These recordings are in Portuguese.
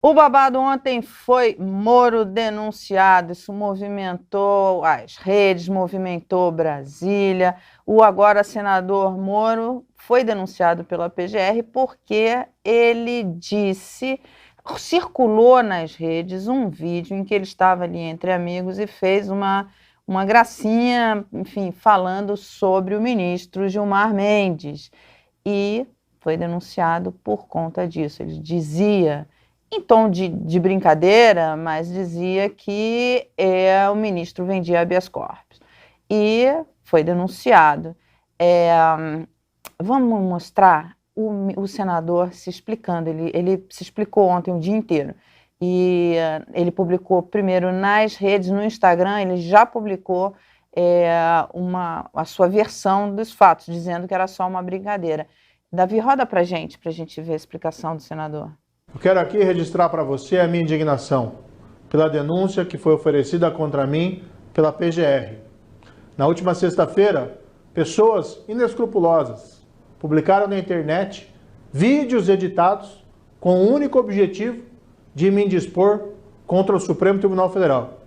O babado ontem foi Moro denunciado, isso movimentou as redes, movimentou Brasília. O agora senador Moro foi denunciado pela PGR porque ele disse, circulou nas redes um vídeo em que ele estava ali entre amigos e fez uma gracinha, enfim, falando sobre o ministro Gilmar Mendes. E foi denunciado por conta disso. Ele dizia em tom de brincadeira, mas dizia que o ministro vendia habeas corpus. E foi denunciado. É, vamos mostrar o senador se explicando. Ele se explicou ontem o dia inteiro. E ele publicou primeiro nas redes, no Instagram, ele já publicou a sua versão dos fatos, dizendo que era só uma brincadeira. Davi, roda para a gente ver a explicação do senador. Eu quero aqui registrar para você a minha indignação pela denúncia que foi oferecida contra mim pela PGR. Na última sexta-feira, pessoas inescrupulosas publicaram na internet vídeos editados com o único objetivo de me indispor contra o Supremo Tribunal Federal.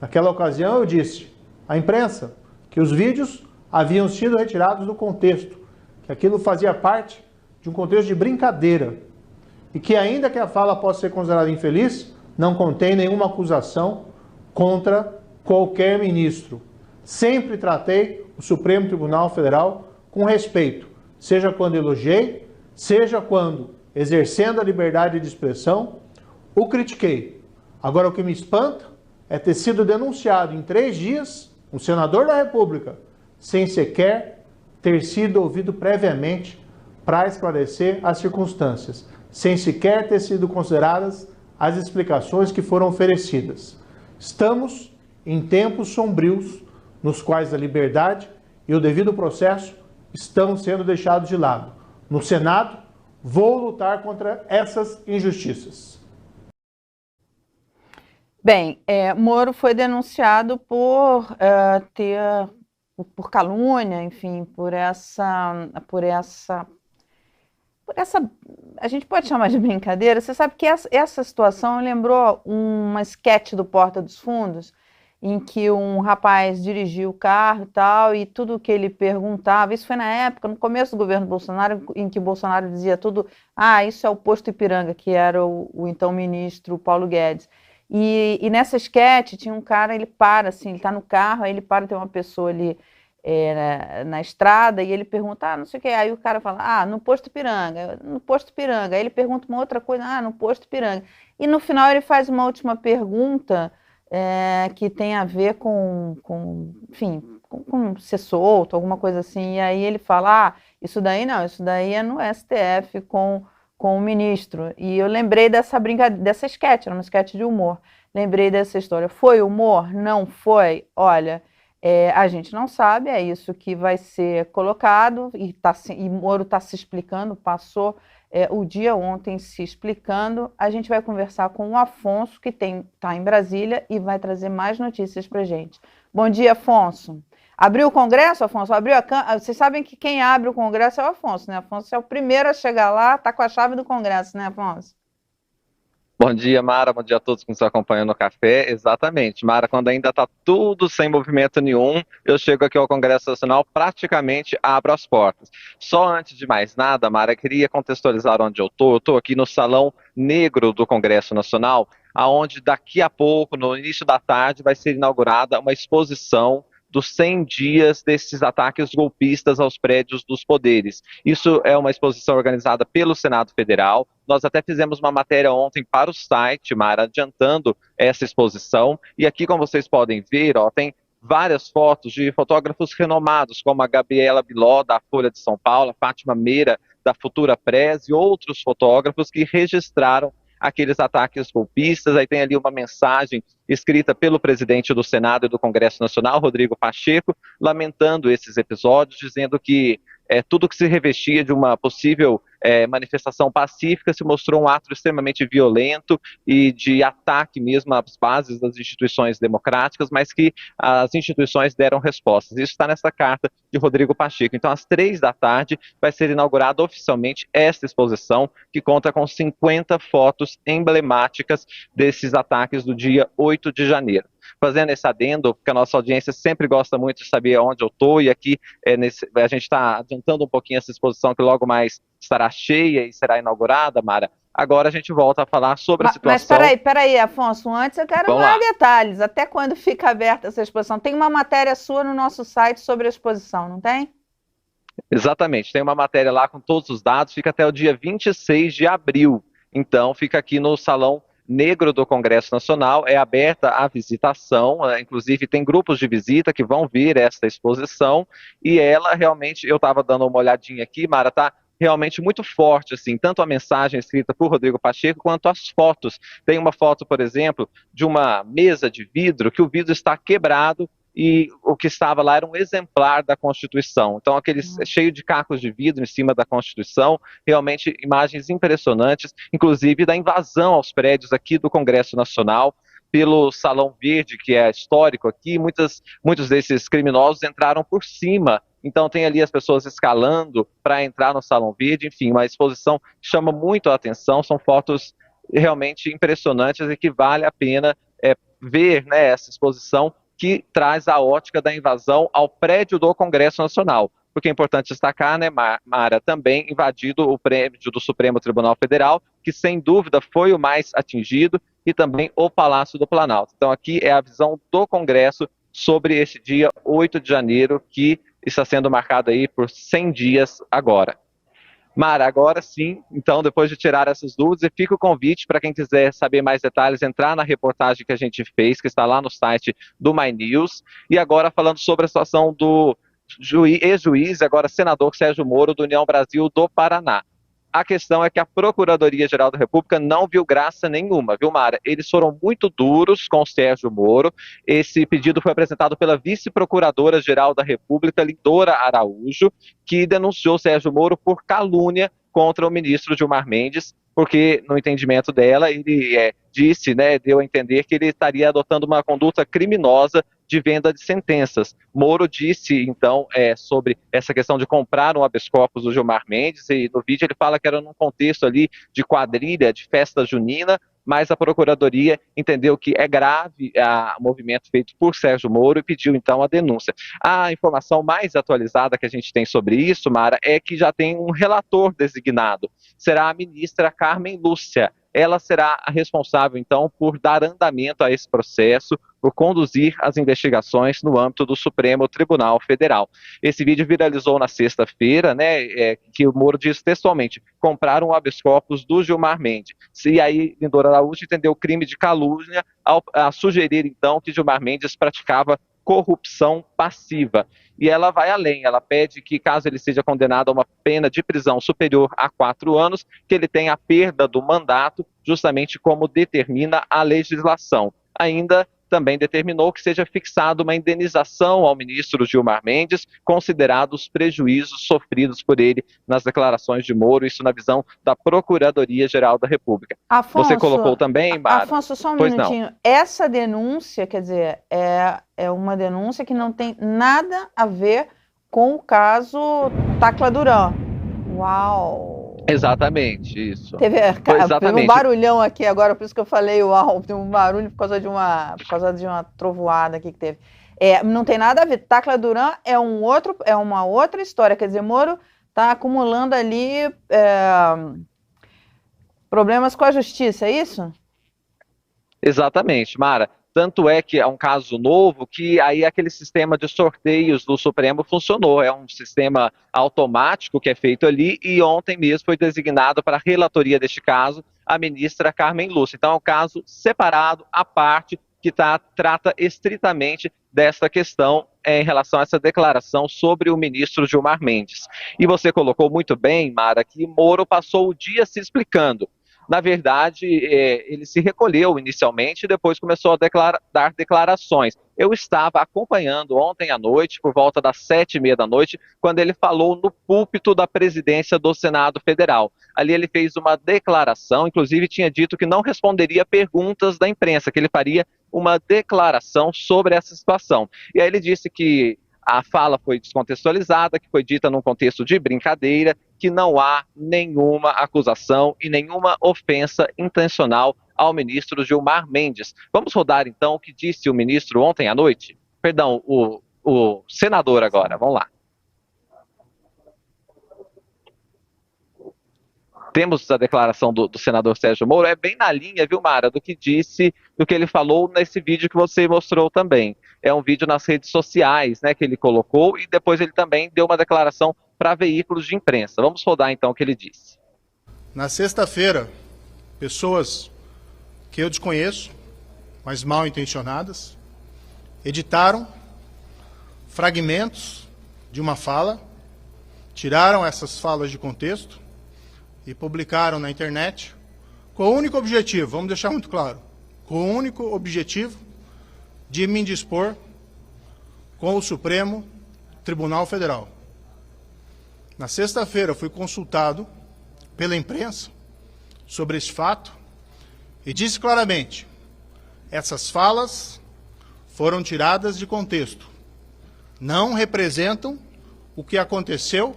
Naquela ocasião eu disse à imprensa que os vídeos haviam sido retirados do contexto, que aquilo fazia parte de um contexto de brincadeira, e que ainda que a fala possa ser considerada infeliz, não contém nenhuma acusação contra qualquer ministro. Sempre tratei o Supremo Tribunal Federal com respeito, seja quando elogiei, seja quando, exercendo a liberdade de expressão, o critiquei. Agora, o que me espanta é ter sido denunciado em 3 dias, um senador da República, sem sequer ter sido ouvido previamente para esclarecer as circunstâncias, sem sequer ter sido consideradas as explicações que foram oferecidas. Estamos em tempos sombrios, nos quais a liberdade e o devido processo estão sendo deixados de lado. No Senado, vou lutar contra essas injustiças. Bem, Moro foi denunciado por calúnia, enfim, a gente pode chamar de brincadeira. Você sabe que essa situação lembrou uma esquete do Porta dos Fundos, em que um rapaz dirigiu o carro e tal, e tudo que ele perguntava, isso foi na época, no começo do governo Bolsonaro, em que Bolsonaro dizia tudo, isso é o posto Ipiranga, que era o então ministro Paulo Guedes. E nessa esquete tinha um cara, ele para assim, ele está no carro, aí ele para, tem uma pessoa ali na estrada, e ele pergunta, não sei o que, aí o cara fala, no posto Ipiranga, no posto Ipiranga, aí ele pergunta uma outra coisa, no posto Ipiranga, e no final ele faz uma última pergunta que tem a ver enfim, com ser solto, alguma coisa assim, e aí ele fala, isso daí não, isso daí é no STF com o ministro, e eu lembrei dessa brincadeira, dessa esquete, era uma esquete de humor, lembrei dessa história, foi humor? Não foi? Olha, a gente não sabe, é isso que vai ser colocado, e Moro está se explicando, passou o dia ontem se explicando. A gente vai conversar com o Afonso, que está em Brasília, e vai trazer mais notícias para a gente. Bom dia, Afonso. Abriu o Congresso, Afonso? Vocês sabem que quem abre o Congresso é o Afonso, né? Afonso é o primeiro a chegar lá, está com a chave do Congresso, né, Afonso? Bom dia, Mara. Bom dia a todos que nos acompanham no café. Exatamente, Mara, quando ainda está tudo sem movimento nenhum, eu chego aqui ao Congresso Nacional, praticamente abro as portas. Só antes de mais nada, Mara, queria contextualizar onde eu estou. Eu estou aqui no Salão Negro do Congresso Nacional, aonde daqui a pouco, no início da tarde, vai ser inaugurada uma exposição dos 100 dias desses ataques golpistas aos prédios dos poderes. Isso é uma exposição organizada pelo Senado Federal. Nós até fizemos uma matéria ontem para o site, Mara, adiantando essa exposição. E aqui, como vocês podem ver, tem várias fotos de fotógrafos renomados, como a Gabriela Biló, da Folha de São Paulo, a Fátima Meira, da Futura Press, e outros fotógrafos que registraram aqueles ataques golpistas. Aí tem ali uma mensagem escrita pelo presidente do Senado e do Congresso Nacional, Rodrigo Pacheco, lamentando esses episódios, dizendo que tudo que se revestia de uma possível manifestação pacífica se mostrou um ato extremamente violento e de ataque mesmo às bases das instituições democráticas, mas que as instituições deram respostas. Isso está nessa carta de Rodrigo Pacheco. Então, às 15h vai ser inaugurada oficialmente esta exposição, que conta com 50 fotos emblemáticas desses ataques do dia 8 de janeiro. Fazendo esse adendo, porque a nossa audiência sempre gosta muito de saber onde eu estou, e aqui a gente está adiantando um pouquinho essa exposição que logo mais estará cheia e será inaugurada, Mara. Agora a gente volta a falar sobre a situação... Mas peraí, Afonso, antes eu quero mais detalhes. Até quando fica aberta essa exposição? Tem uma matéria sua no nosso site sobre a exposição, não tem? Exatamente, tem uma matéria lá com todos os dados, fica até o dia 26 de abril. Então, fica aqui no Salão Negro do Congresso Nacional, é aberta a visitação, inclusive tem grupos de visita que vão ver esta exposição, e ela realmente, eu estava dando uma olhadinha aqui, Mara, tá realmente muito forte, assim, tanto a mensagem escrita por Rodrigo Pacheco, quanto as fotos. Tem uma foto, por exemplo, de uma mesa de vidro, que o vidro está quebrado, e o que estava lá era um exemplar da Constituição. Então, cheio de cacos de vidro em cima da Constituição, realmente imagens impressionantes, inclusive da invasão aos prédios aqui do Congresso Nacional, pelo Salão Verde, que é histórico aqui. Muitos desses criminosos entraram por cima, então tem ali as pessoas escalando para entrar no Salão Verde. Enfim, uma exposição que chama muito a atenção, são fotos realmente impressionantes e que vale a pena ver, né, essa exposição, que traz a ótica da invasão ao prédio do Congresso Nacional. Porque é importante destacar, né, Mara, também invadido o prédio do Supremo Tribunal Federal, que sem dúvida foi o mais atingido, e também o Palácio do Planalto. Então aqui é a visão do Congresso sobre esse dia 8 de janeiro, que está sendo marcado aí por 100 dias agora. Mara, agora sim, então, depois de tirar essas dúvidas, fica o convite para quem quiser saber mais detalhes, entrar na reportagem que a gente fez, que está lá no site do My News. E agora falando sobre a situação do ex-juiz, agora senador Sérgio Moro, do União Brasil do Paraná. A questão é que a Procuradoria-Geral da República não viu graça nenhuma, viu, Mara? Eles foram muito duros com o Sérgio Moro. Esse pedido foi apresentado pela vice-procuradora-geral da República, Lindora Araújo, que denunciou Sérgio Moro por calúnia contra o ministro Gilmar Mendes, porque, no entendimento dela, ele disse, né, deu a entender que ele estaria adotando uma conduta criminosa de venda de sentenças. Moro disse, então, sobre essa questão de comprar um habeas corpus do Gilmar Mendes, e no vídeo ele fala que era num contexto ali de quadrilha, de festa junina, mas a Procuradoria entendeu que é grave o movimento feito por Sérgio Moro e pediu, então, a denúncia. A informação mais atualizada que a gente tem sobre isso, Mara, é que já tem um relator designado. Será a ministra Carmen Lúcia. Ela será a responsável, então, por dar andamento a esse processo, por conduzir as investigações no âmbito do Supremo Tribunal Federal. Esse vídeo viralizou na sexta-feira, né, que o Moro diz textualmente: compraram um habeas corpus do Gilmar Mendes. E aí, Lindora Araújo entendeu o crime de calúnia ao sugerir, então, que Gilmar Mendes praticava corrupção passiva. E ela vai além, ela pede que, caso ele seja condenado a uma pena de prisão superior a 4 anos, que ele tenha a perda do mandato, justamente como determina a legislação. Ainda também determinou que seja fixada uma indenização ao ministro Gilmar Mendes, considerados os prejuízos sofridos por ele nas declarações de Moro, isso na visão da Procuradoria-Geral da República. Afonso, você colocou também, Mara? Afonso, só um pois minutinho. Não. Essa denúncia, quer dizer, é uma denúncia que não tem nada a ver com o caso Tacla Duran. Uau! Exatamente, isso. Teve um barulhão aqui agora, por isso que eu falei uau, tem um barulho por causa de uma trovoada aqui que teve. Não tem nada a ver. Tacla Duran é uma outra história, quer dizer, Moro está acumulando ali problemas com a justiça, é isso? Exatamente, Mara. Tanto é que é um caso novo que aí aquele sistema de sorteios do Supremo funcionou. É um sistema automático que é feito ali, e ontem mesmo foi designado para a relatoria deste caso a ministra Carmen Lúcia. Então é um caso separado, à parte, que trata estritamente desta questão em relação a essa declaração sobre o ministro Gilmar Mendes. E você colocou muito bem, Mara, que Moro passou o dia se explicando. Na verdade, ele se recolheu inicialmente e depois começou a dar declarações. Eu estava acompanhando ontem à noite, por volta das 7h30 da noite, quando ele falou no púlpito da presidência do Senado Federal. Ali ele fez uma declaração, inclusive tinha dito que não responderia perguntas da imprensa, que ele faria uma declaração sobre essa situação. E aí ele disse que a fala foi descontextualizada, que foi dita num contexto de brincadeira, que não há nenhuma acusação e nenhuma ofensa intencional ao ministro Gilmar Mendes. Vamos rodar então o que disse o ministro ontem à noite? Perdão, o senador agora, vamos lá. Temos a declaração do senador Sérgio Moro, é bem na linha, viu, Mara, do que disse, do que ele falou nesse vídeo que você mostrou também. É um vídeo nas redes sociais, né, que ele colocou, e depois ele também deu uma declaração para veículos de imprensa. Vamos rodar então o que ele disse. Na sexta-feira, pessoas que eu desconheço, mas mal intencionadas, editaram fragmentos de uma fala, tiraram essas falas de contexto e publicaram na internet com o único objetivo, vamos deixar muito claro, com o único objetivo de me indispor com o Supremo Tribunal Federal. Na sexta-feira fui consultado pela imprensa sobre esse fato e disse claramente: essas falas foram tiradas de contexto, não representam o que aconteceu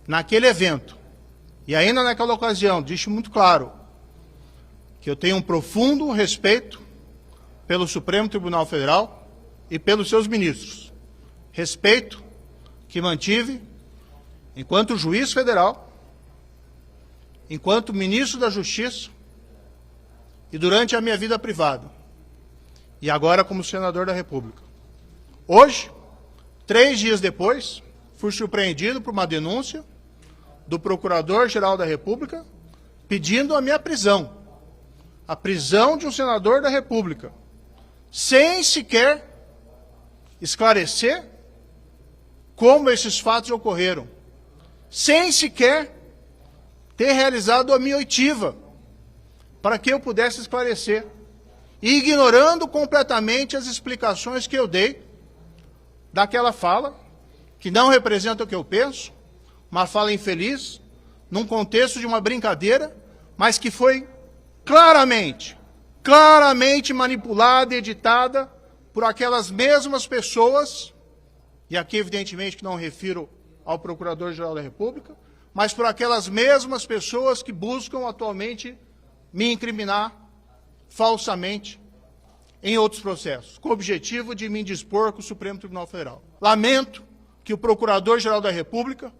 naquele evento. E ainda naquela ocasião, disse muito claro que eu tenho um profundo respeito pelo Supremo Tribunal Federal e pelos seus ministros. Respeito que mantive enquanto juiz federal, enquanto ministro da Justiça e durante a minha vida privada. E agora como senador da República. Hoje, 3 dias depois, fui surpreendido por uma denúncia do Procurador-Geral da República pedindo a minha prisão. A prisão de um senador da República, sem sequer esclarecer como esses fatos ocorreram, sem sequer ter realizado a minha oitiva para que eu pudesse esclarecer, e ignorando completamente as explicações que eu dei daquela fala, que não representa o que eu penso, uma fala infeliz, num contexto de uma brincadeira, mas que foi claramente manipulada e editada por aquelas mesmas pessoas, e aqui evidentemente que não refiro ao Procurador-Geral da República, mas por aquelas mesmas pessoas que buscam atualmente me incriminar falsamente em outros processos, com o objetivo de me indispor com o Supremo Tribunal Federal. Lamento que o Procurador-Geral da República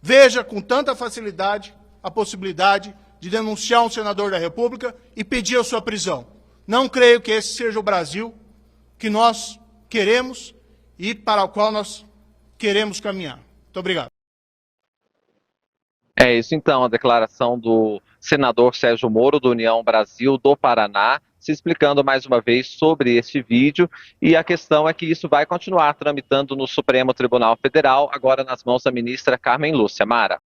veja com tanta facilidade a possibilidade de denunciar um senador da República e pedir a sua prisão. Não creio que esse seja o Brasil que nós queremos e para o qual nós queremos caminhar. Muito obrigado. É isso então, a declaração do senador Sérgio Moro, do União Brasil do Paraná, se explicando mais uma vez sobre este vídeo, e a questão é que isso vai continuar tramitando no Supremo Tribunal Federal, agora nas mãos da ministra Carmen Lúcia. Mara.